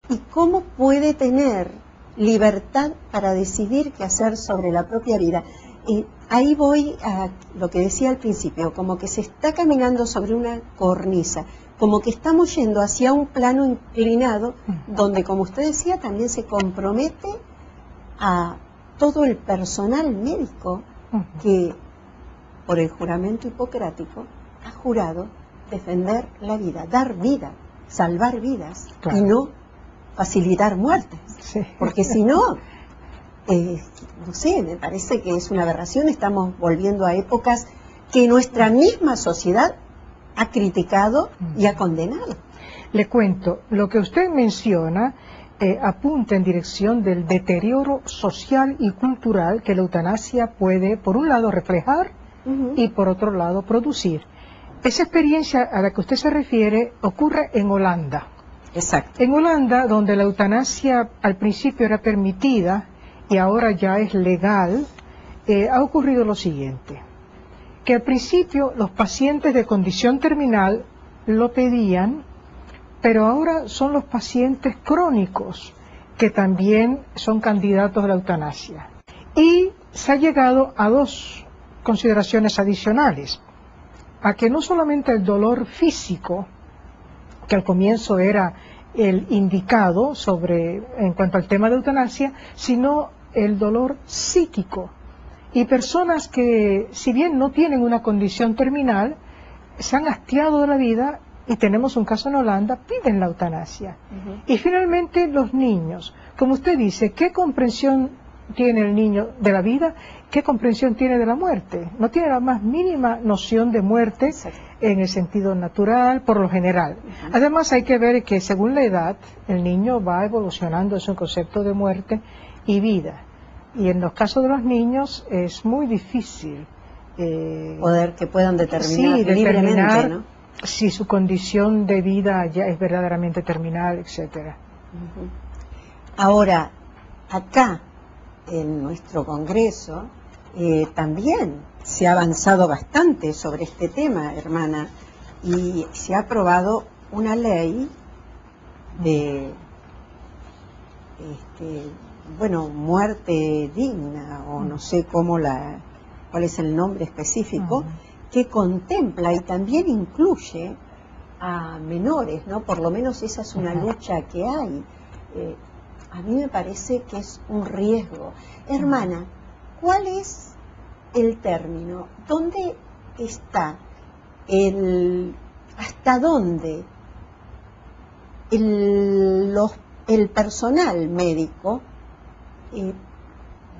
y cómo puede tener libertad para decidir qué hacer sobre la propia vida. Ahí voy a lo que decía al principio, como que se está caminando sobre una cornisa, como que estamos yendo hacia un plano inclinado, donde, como usted decía, también se compromete a todo el personal médico que, por el juramento hipocrático, ha jurado defender la vida, dar vida, salvar vidas, claro, y no facilitar muertes. Sí. Porque si no, no sé, me parece que es una aberración. Estamos volviendo a épocas que nuestra misma sociedad ha criticado y ha condenado. Le cuento, lo que usted menciona apunta en dirección del deterioro social y cultural que la eutanasia puede, por un lado, reflejar y por otro lado, producir. Esa experiencia a la que usted se refiere ocurre en Holanda. Exacto. En Holanda, donde la eutanasia al principio era permitida y ahora ya es legal, ha ocurrido lo siguiente, que al principio los pacientes de condición terminal lo pedían, pero ahora son los pacientes crónicos que también son candidatos a la eutanasia. Y se ha llegado a dos consideraciones adicionales, a que no solamente el dolor físico, que al comienzo era el indicado en cuanto al tema de eutanasia, sino el dolor psíquico. Y personas que, si bien no tienen una condición terminal, se han hastiado de la vida, y tenemos un caso en Holanda, piden la eutanasia. Y finalmente los niños, como usted dice, ¿qué comprensión tiene el niño de la vida? ¿Qué comprensión tiene de la muerte? No tiene la más mínima noción de muerte en el sentido natural, por lo general. Además hay que ver que según la edad, el niño va evolucionando en su concepto de muerte y vida. Y en los casos de los niños es muy difícil que puedan determinar libremente, ¿no? Si su condición de vida ya es verdaderamente terminal, etcétera. Ahora, acá, en nuestro Congreso, también se ha avanzado bastante sobre este tema, hermana, y se ha aprobado una ley de, muerte digna, o no sé cuál es el nombre específico, que contempla y también incluye a menores, ¿no? Por lo menos esa es una lucha que hay. A mí me parece que es un riesgo. Hermana, ¿cuál es el término? ¿Dónde está hasta dónde el personal médico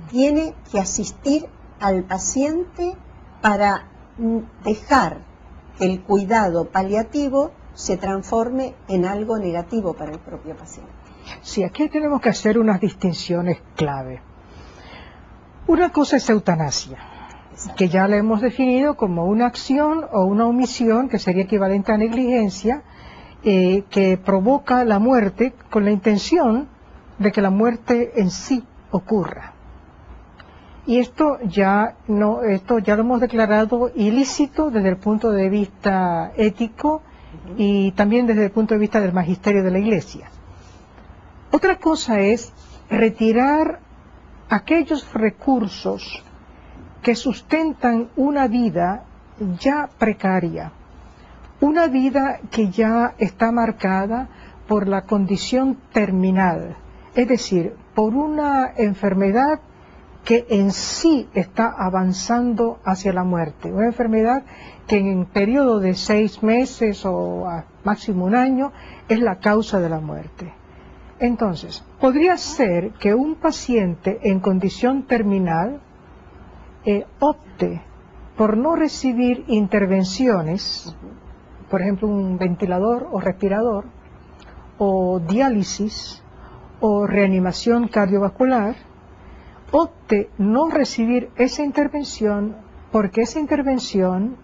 tiene que asistir al paciente para dejar que el cuidado paliativo se transforme en algo negativo para el propio paciente? Sí, aquí tenemos que hacer unas distinciones clave. Una cosa es eutanasia, que ya la hemos definido como una acción o una omisión, que sería equivalente a negligencia, que provoca la muerte con la intención de que la muerte en sí ocurra. Y esto ya lo hemos declarado ilícito desde el punto de vista ético y también desde el punto de vista del magisterio de la Iglesia. Otra cosa es retirar aquellos recursos que sustentan una vida ya precaria, una vida que ya está marcada por la condición terminal, es decir, por una enfermedad que en sí está avanzando hacia la muerte, una enfermedad que en periodo de 6 meses o a máximo 1 año es la causa de la muerte. Entonces, podría ser que un paciente en condición terminal opte por no recibir intervenciones, por ejemplo un ventilador o respirador, o diálisis, o reanimación cardiovascular, opte no recibir esa intervención porque esa intervención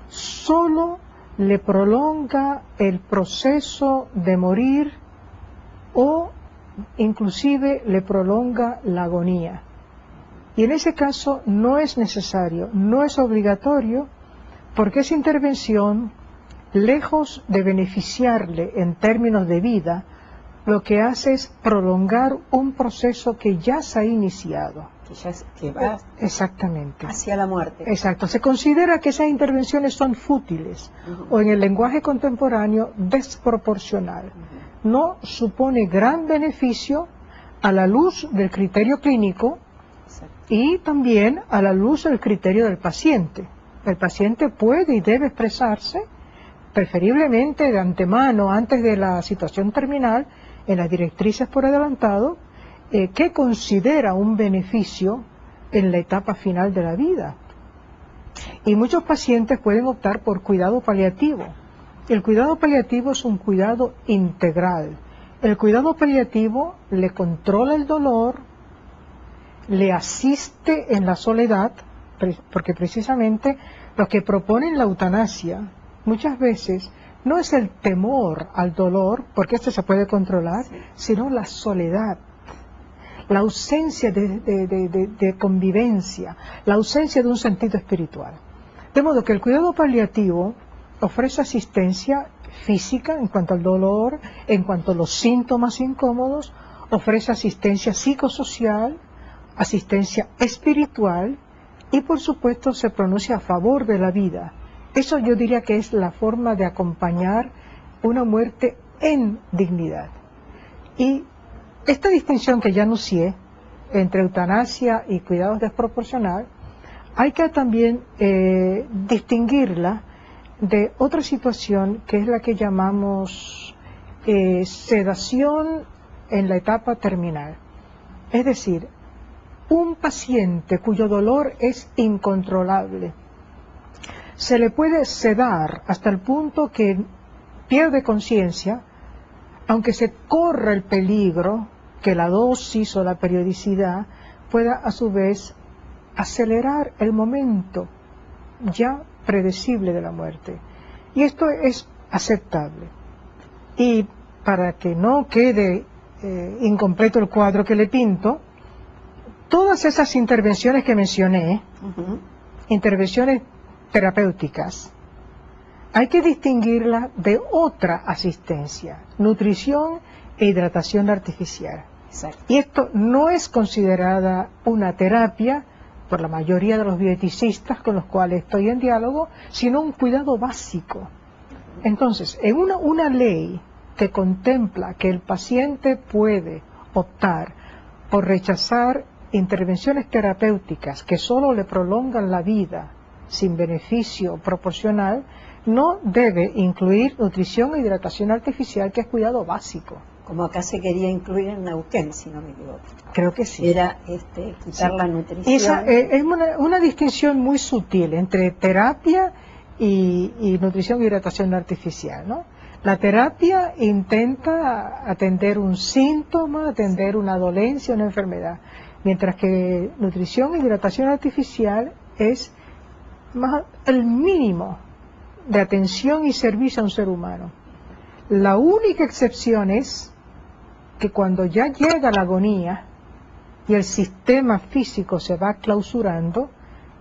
solo le prolonga el proceso de morir o inclusive le prolonga la agonía. Y en ese caso no es necesario, no es obligatorio, porque esa intervención, lejos de beneficiarle en términos de vida, lo que hace es prolongar un proceso que ya se ha iniciado. Que va exactamente hacia la muerte. Exacto. Se considera que esas intervenciones son fútiles o en el lenguaje contemporáneo desproporcional. No supone gran beneficio a la luz del criterio clínico y también a la luz del criterio del paciente. El paciente puede y debe expresarse, preferiblemente de antemano, antes de la situación terminal, en las directrices por adelantado, qué considera un beneficio en la etapa final de la vida. Y muchos pacientes pueden optar por cuidado paliativo. El cuidado paliativo es un cuidado integral. El cuidado paliativo le controla el dolor, le asiste en la soledad, porque precisamente los que proponen la eutanasia muchas veces no es el temor al dolor, porque este se puede controlar, sino la soledad, la ausencia de convivencia, la ausencia de un sentido espiritual. De modo que el cuidado paliativo ofrece asistencia física en cuanto al dolor, en cuanto a los síntomas incómodos, ofrece asistencia psicosocial, asistencia espiritual y por supuesto se pronuncia a favor de la vida. Eso yo diría que es la forma de acompañar una muerte en dignidad. Y esta distinción que ya anuncié entre eutanasia y cuidados desproporcional, hay que también distinguirla de otra situación que es la que llamamos sedación en la etapa terminal. Es decir, un paciente cuyo dolor es incontrolable, se le puede sedar hasta el punto que pierde conciencia, aunque se corra el peligro que la dosis o la periodicidad pueda a su vez acelerar el momento ya predecible de la muerte. Y esto es aceptable. Y para que no quede incompleto el cuadro que le pinto, todas esas intervenciones que mencioné, intervenciones terapéuticas, hay que distinguirlas de otra asistencia, nutrición e hidratación artificial. Exacto. Y esto no es considerada una terapia por la mayoría de los biodieticistas con los cuales estoy en diálogo, sino un cuidado básico. Entonces, en una ley que contempla que el paciente puede optar por rechazar intervenciones terapéuticas que solo le prolongan la vida sin beneficio proporcional, no debe incluir nutrición e hidratación artificial, que es cuidado básico. Como acá se quería incluir en Neuquén, si no me equivoco. Creo que sí. Era quitar la nutrición. Esa es una distinción muy sutil entre terapia y nutrición e hidratación artificial, ¿no? La terapia intenta atender un síntoma, atender una dolencia, una enfermedad, mientras que nutrición e hidratación artificial es más el mínimo de atención y servicio a un ser humano. La única excepción es que cuando ya llega la agonía y el sistema físico se va clausurando,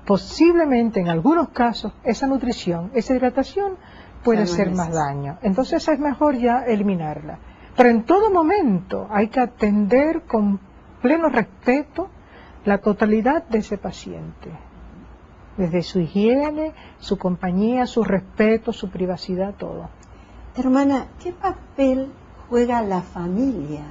posiblemente en algunos casos esa nutrición, esa hidratación puede hacer más daño. Entonces es mejor ya eliminarla. Pero en todo momento hay que atender con pleno respeto la totalidad de ese paciente, desde su higiene, su compañía, su respeto, su privacidad, todo. Hermana, ¿qué papel juega la familia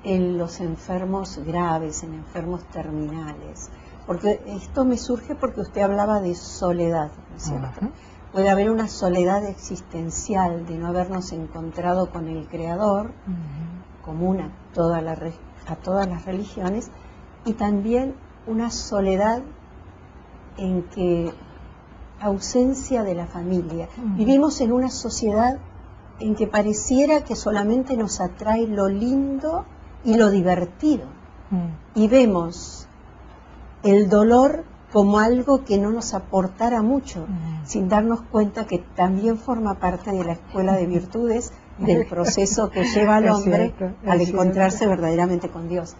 en los enfermos graves, en enfermos terminales? Porque esto me surge porque usted hablaba de soledad, ¿no es cierto? Puede haber una soledad existencial de no habernos encontrado con el Creador, común a todas las religiones, y también una soledad en que ausencia de la familia. Vivimos en una sociedad en que pareciera que solamente nos atrae lo lindo y lo divertido, y vemos el dolor como algo que no nos aportara mucho, sin darnos cuenta que también forma parte de la escuela de virtudes, del proceso que lleva al hombre al encontrarse verdaderamente con Dios.